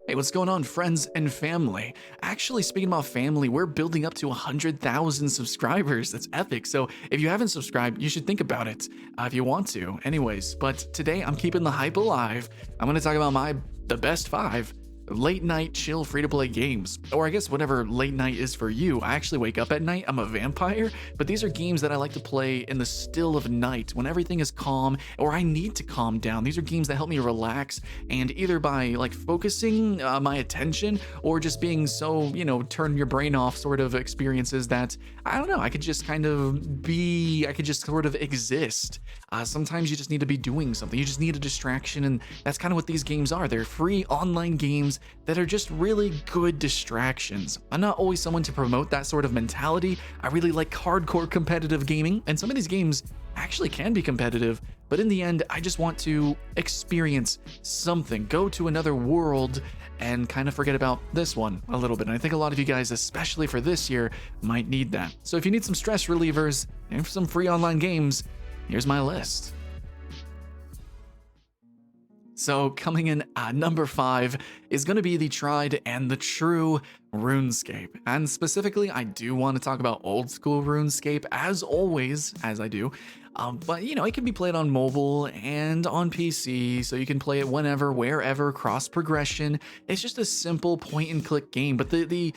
Hey, what's going on, friends and family? Actually, speaking about family, we're building up to 100,000 subscribers. That's epic. So if you haven't subscribed, you should think about it if you want to. Anyways, but today I'm keeping the hype alive. I'm going to talk about the best 5 late night chill free to play games, or I guess whatever late night is for you. I actually wake up at night. I'm a vampire, but these are games that I like to play in the still of night when everything is calm or I need to calm down. These are games that help me relax, and either by like focusing my attention or just being so, turn your brain off sort of experiences that I don't know, I could just kind of be, I could just sort of exist. Sometimes you just need to be doing something. You just need a distraction, and that's kind of what these games are. They're free online games that are just really good distractions. I'm not always someone to promote that sort of mentality. I really like hardcore competitive gaming, and some of these games actually can be competitive, but in the end, I just want to experience something, go to another world, and kind of forget about this one a little bit. And I think a lot of you guys, especially for this year, might need that. So if you need some stress relievers and some free online games, here's my list. So coming in at number 5 is going to be the tried and the true RuneScape. And specifically, I do want to talk about old school RuneScape, as always, as I do. But, it can be played on mobile and on PC, so you can play it whenever, wherever, cross progression. It's just a simple point and click game, but the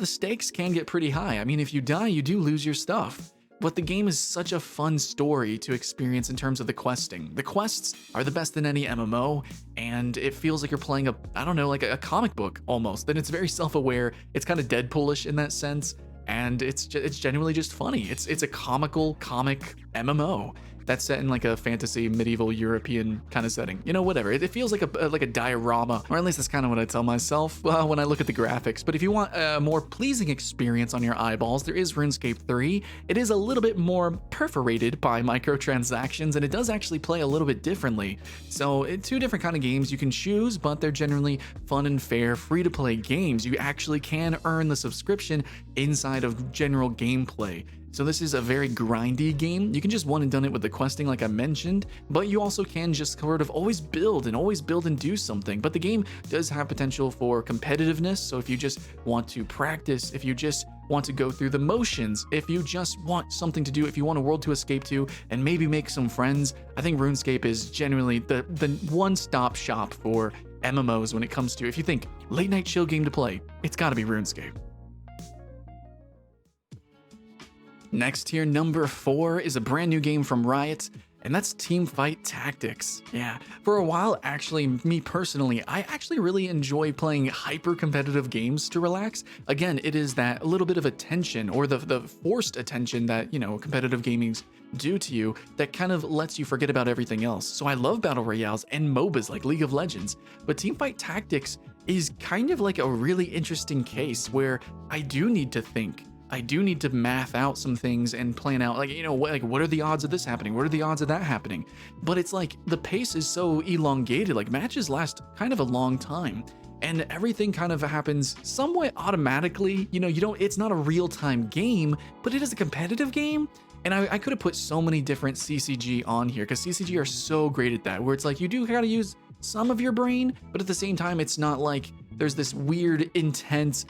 stakes can get pretty high. I mean, if you die, you do lose your stuff. But the game is such a fun story to experience in terms of the questing. The quests are the best in any MMO, and it feels like you're playing like a comic book almost. And it's very self-aware. It's kind of Deadpoolish in that sense, and it's genuinely just funny. It's a comic MMO that's set in like a fantasy medieval European kind of setting. Whatever. It feels like a diorama, or at least that's kind of what I tell myself when I look at the graphics. But if you want a more pleasing experience on your eyeballs, there is RuneScape 3. It is a little bit more perforated by microtransactions, and it does actually play a little bit differently. So 2 different kind of games you can choose, but they're generally fun and fair, free to play games. You actually can earn the subscription inside of general gameplay. So this is a very grindy game. You can just one and done it with the questing like I mentioned, but you also can just sort of always build and do something. But the game does have potential for competitiveness, so if you just want to practice, if you just want to go through the motions, if you just want something to do, if you want a world to escape to and maybe make some friends, I think RuneScape is generally the one-stop shop for MMOs when it comes to, if you think late night chill game to play, it's gotta be RuneScape. Next here, number 4 is a brand new game from Riot, and that's Teamfight Tactics. Yeah, for a while, actually, me personally, I actually really enjoy playing hyper-competitive games to relax. Again, it is that little bit of attention, or the forced attention that, competitive gaming's do to you that kind of lets you forget about everything else. So I love battle royales and MOBAs like League of Legends, but Teamfight Tactics is kind of like a really interesting case where I do need to think. I do need to math out some things and plan out, what are the odds of this happening? What are the odds of that happening? But it's like the pace is so elongated, like matches last kind of a long time. And everything kind of happens somewhat automatically. It's not a real-time game, but it is a competitive game. And I could have put so many different CCG on here because CCG are so great at that, where it's like you do gotta use some of your brain, but at the same time, it's not like there's this weird, intense,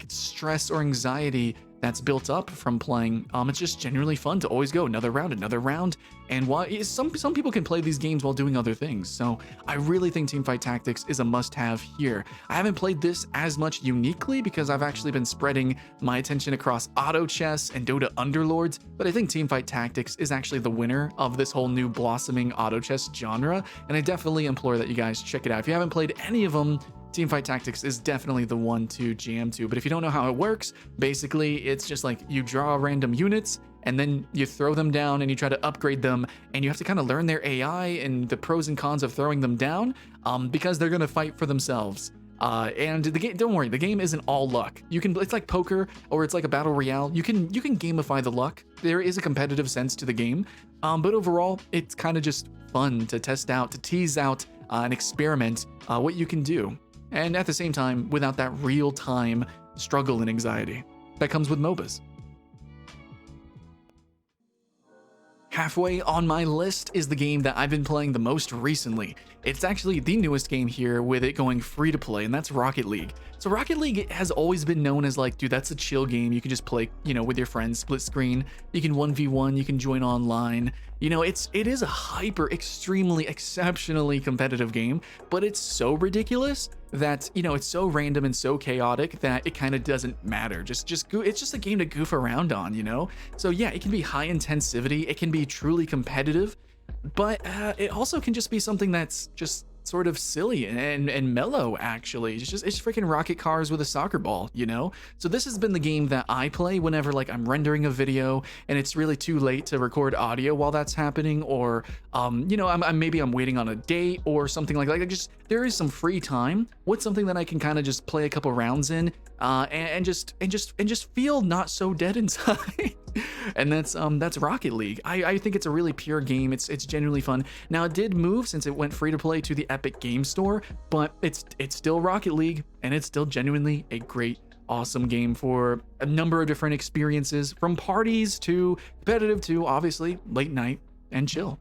stress or anxiety that's built up from playing. It's just genuinely fun to always go another round. And while some people can play these games while doing other things. So I really think Teamfight Tactics is a must-have here. I haven't played this as much uniquely because I've actually been spreading my attention across auto chess and Dota Underlords, but I think Teamfight Tactics is actually the winner of this whole new blossoming auto chess genre, and I definitely implore that you guys check it out. If you haven't played any of them, Teamfight Tactics is definitely the one to jam to. But if you don't know how it works, basically it's just like you draw random units and then you throw them down and you try to upgrade them, and you have to kind of learn their AI and the pros and cons of throwing them down because they're going to fight for themselves. And the game, don't worry, the game isn't all luck. It's like poker or it's like a battle royale. You can gamify the luck. There is a competitive sense to the game, but overall, it's kind of just fun to test out, to tease out and experiment what you can do. And at the same time, without that real-time struggle and anxiety that comes with MOBAs. Halfway on my list is the game that I've been playing the most recently. It's actually the newest game here with it going free to play, and that's Rocket League. So Rocket League has always been known as like, dude, that's a chill game. You can just play, with your friends, split screen. You can 1v1, you can join online. It is a hyper, extremely, exceptionally competitive game, but it's so ridiculous that, it's so random and so chaotic that it kind of doesn't matter. It's just a game to goof around on. So yeah, it can be high intensivity, it can be truly competitive, but it also can just be something that's just sort of silly and mellow, actually. It's freaking rocket cars with a soccer ball, So this has been the game that I play whenever like I'm rendering a video and it's really too late to record audio while that's happening, or maybe I'm waiting on a date or something like that. There is some free time. What's something that I can kind of just play a couple rounds in and just feel not so dead inside. And that's Rocket League. I think it's a really pure game. It's genuinely fun. Now it did move since it went free to play to the Epic Game Store, but it's still Rocket League, and it's still genuinely a great, awesome game for a number of different experiences, from parties to competitive to obviously late night and chill.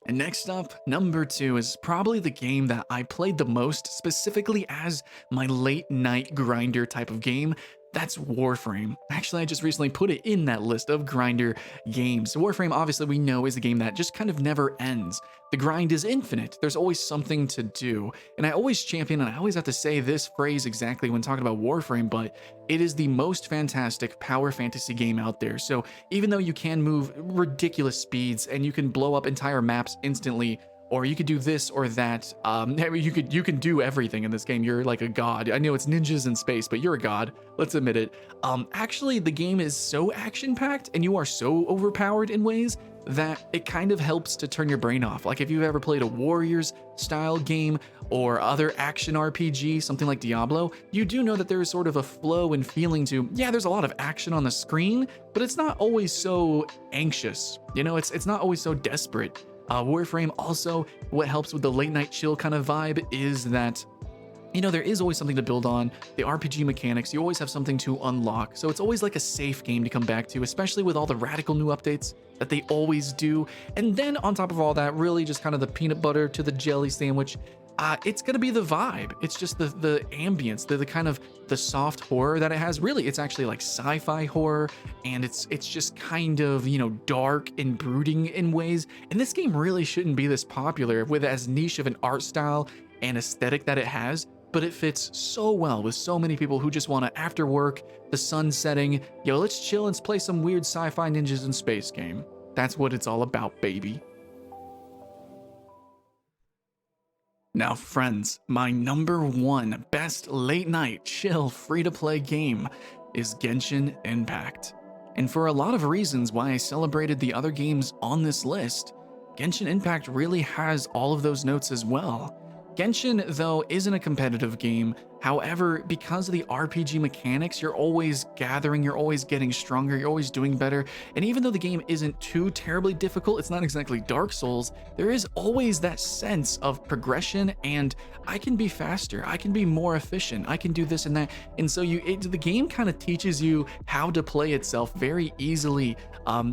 And next up, number 2 is probably the game that I played the most, specifically as my late night grinder type of game. That's Warframe. Actually, I just recently put it in that list of grinder games. Warframe, obviously, we know is a game that just kind of never ends. The grind is infinite. There's always something to do. And I always champion, and I always have to say this phrase exactly when talking about Warframe, but it is the most fantastic power fantasy game out there. So even though you can move ridiculous speeds and you can blow up entire maps instantly, or you could do this or that. You can do everything in this game. You're like a god. I know it's ninjas in space, but you're a god. Let's admit it. Actually, the game is so action-packed and you are so overpowered in ways that it kind of helps to turn your brain off. Like if you've ever played a Warriors style game or other action RPG, something like Diablo, you do know that there is sort of a flow and feeling to, yeah, there's a lot of action on the screen, but it's not always so anxious. It's not always so desperate. Warframe also, what helps with the late night chill kind of vibe is that, there is always something to build on. The RPG mechanics, you always have something to unlock. So it's always like a safe game to come back to, especially with all the radical new updates that they always do. And then on top of all that, really just kind of the peanut butter to the jelly sandwich. It's gonna be the vibe. It's just the ambience, the kind of the soft horror that it has. Really, it's actually like sci-fi horror, and it's just kind of, dark and brooding in ways. And this game really shouldn't be this popular with as niche of an art style and aesthetic that it has, but it fits so well with so many people who just want to, after work, the sun setting, let's chill and play some weird sci-fi ninjas in space game. That's what it's all about, baby. Now friends, my number 1 best late night chill free-to-play game is Genshin Impact. And for a lot of reasons why I celebrated the other games on this list, Genshin Impact really has all of those notes as well. Genshin, though, isn't a competitive game. However, because of the RPG mechanics, you're always gathering, you're always getting stronger, you're always doing better. And even though the game isn't too terribly difficult, it's not exactly Dark Souls, there is always that sense of progression, and I can be faster, I can be more efficient, I can do this and that. And so the game kind of teaches you how to play itself very easily.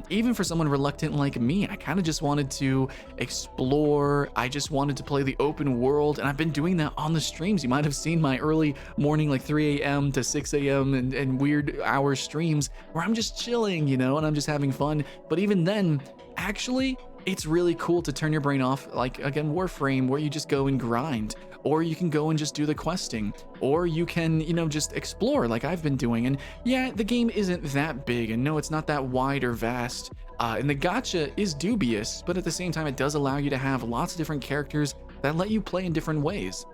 Even for someone reluctant like me, I kind of just wanted to explore, I just wanted to play the open world, and I've been doing that on the streams. You might have seen my early morning, like 3 a.m. to 6 a.m. and weird hour streams where I'm just chilling, and I'm just having fun. But even then, actually, it's really cool to turn your brain off, like again, Warframe, where you just go and grind, or you can go and just do the questing, or you can, just explore like I've been doing. And yeah, the game isn't that big, and no, it's not that wide or vast. And the gacha is dubious, but at the same time, it does allow you to have lots of different characters that let you play in different ways.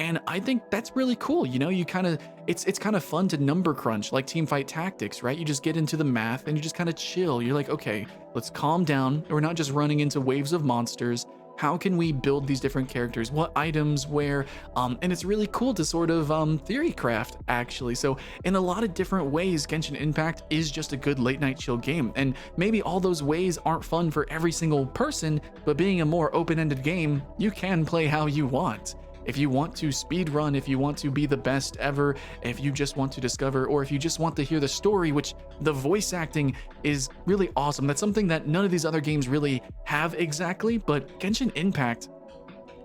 And I think that's really cool. You kind of, it's kind of fun to number crunch like Teamfight Tactics, right? You just get into the math and you just kind of chill. You're like, okay, let's calm down. We're not just running into waves of monsters. How can we build these different characters? What items, where? And it's really cool to sort of theory craft, actually. So in a lot of different ways, Genshin Impact is just a good late night chill game. And maybe all those ways aren't fun for every single person, but being a more open-ended game, you can play how you want. if you want to speed run, if you want to be the best ever, if you just want to discover, or if you just want to hear the story, which the voice acting is really awesome. That's something that none of these other games really have exactly, but Genshin Impact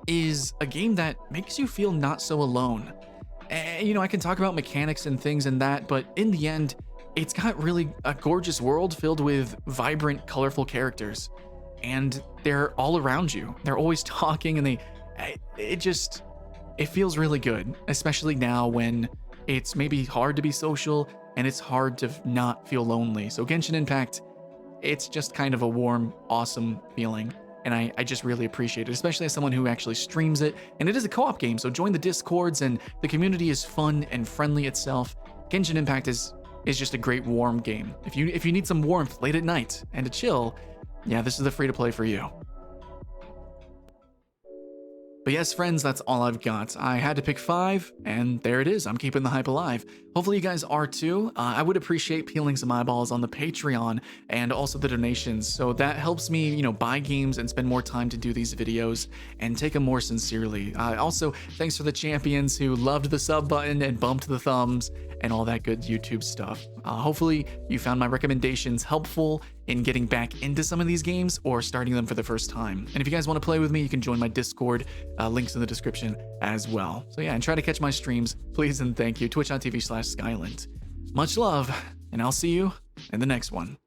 is a game that makes you feel not so alone. And, you know, I can talk about mechanics and things and that, but in the end, it's got really a gorgeous world filled with vibrant, colorful characters. And they're all around you. They're always talking, and it feels really good, especially now when it's maybe hard to be social and it's hard to not feel lonely. So Genshin Impact, it's just kind of a warm, awesome feeling. And I just really appreciate it, especially as someone who actually streams it. And it is a co-op game, so join the Discords, and the community is fun and friendly itself. Genshin Impact is just a great warm game. If you need some warmth late at night and to chill, yeah, this is the free-to-play for you. But yes, friends, that's all I've got. I had to pick 5, and there it is. I'm keeping the hype alive. Hopefully you guys are too. I would appreciate peeling some eyeballs on the Patreon and also the donations, so that helps me, you know, buy games and spend more time to do these videos and take them more sincerely. Also, thanks for the champions who loved the sub button and bumped the thumbs and all that good YouTube stuff. Hopefully you found my recommendations helpful in getting back into some of these games or starting them for the first time. And if you guys want to play with me, you can join my Discord, links in the description as well. So yeah, and try to catch my streams, please and thank you. Twitch.tv/Skylent. Much love, and I'll see you in the next one.